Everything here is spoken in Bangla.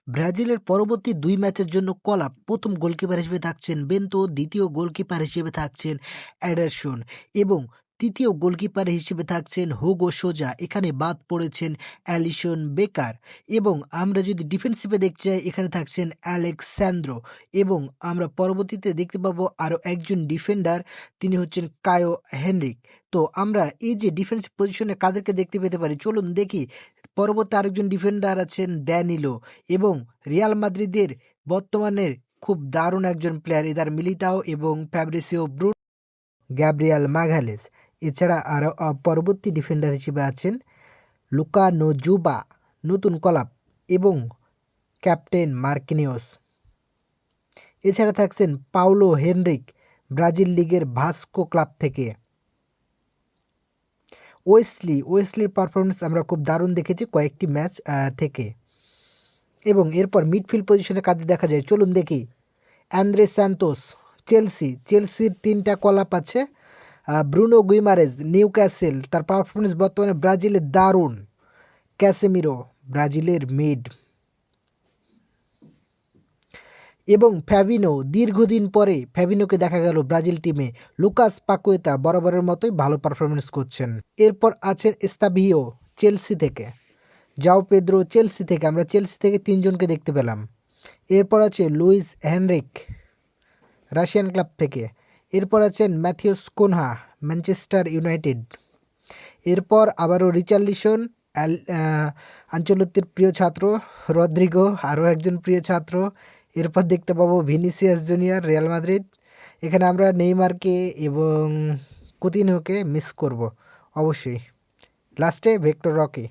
ব্রাজিলের পরবর্তী ২ ম্যাচের জন্য কল আপ। প্রথম গোলকিপার হিসেবে থাকছেন বেনতো, দ্বিতীয় গোলকিপার হিসেবে থাকছেন এডারসন এবং তৃতীয় গোলকিপার হিসেবে থাকছেন হুগো সোজা। এখানে বাদ পড়েছেন অ্যালিসন বেকার এবং আমরা যদি ডিফেন্সিভে দেখতে যাই এখানে থাকছেন অ্যালেক্স স্যান্দ্রো এবং আমরা পরবর্তীতে দেখতে পাবো আরও একজন ডিফেন্ডার, তিনি হচ্ছেন কায়ো হেনরিক। তো আমরা এই যে ডিফেন্সিভ পজিশনে কাদেরকে দেখতে পেতে পারি চলুন দেখি। পরবর্তী আরেকজন ডিফেন্ডার আছেন ড্যানিলো এবং রিয়াল মাদ্রিদের বর্তমানের খুব দারুণ একজন প্লেয়ার এদার মিলিতাও এবং ফ্যাব্রিসিও ব্রুনো, গ্যাব্রিয়াল মাঘালেস। এছাড়া আরও পরবর্তী ডিফেন্ডার হিসেবে আছেন লুকা নোজুবা, নতুন কলাপ এবং ক্যাপ্টেন মার্কিনিওস। এছাড়া থাকছেন পাউলো হেনরিক, ব্রাজিল লিগের ভাস্কো ক্লাব থেকে। ওয়েসলির পারফরমেন্স আমরা খুব দারুণ দেখেছি কয়েকটি ম্যাচ থেকে। এবং এরপর মিডফিল্ড পজিশনে কাদের দেখা যায় চলুন দেখি। অ্যান্দ্রে স্যান্টোস, চেলসির 3টা কল আপ আছে। ব্রুনো গুইমারেজ, নিউক্যাসেল, তার পারফরমেন্স বর্তমানে ব্রাজিলের দারুণ। ক্যাসেমিরো, ব্রাজিলের মিড এবং ফ্যাবিনো, দীর্ঘদিন পরে ফ্যাবিনোকে দেখা গেল ব্রাজিল টিমে। লুকাস পাকুয়েতা বরাবরের মতোই ভালো পারফরমেন্স করছেন। এরপর আছেন এস্তাভিও, চেলসি থেকে। জাও পেদ্রো, চেলসি থেকে। আমরা চেলসি থেকে 3 জনকে দেখতে পেলাম। এরপর আছে লুইস হেনরিক, রাশিয়ান ক্লাব থেকে। এরপর আছেন ম্যাথিউস কুনহা, ম্যানচেস্টার ইউনাইটেড। এরপর আবারও রিচার্লিসন, আঞ্চলত্তির প্রিয় ছাত্র রদ্রিগো, আরও একজন প্রিয় ছাত্র। এরপর দেখতে পাবো ভিনিসিয়াস জুনিয়র, রিয়াল মাদ্রিদ। এখানে আমরা নেইমারকে এবং কুতিনহোকে মিস করব অবশ্যই। লাস্টে ভিক্টর রকি।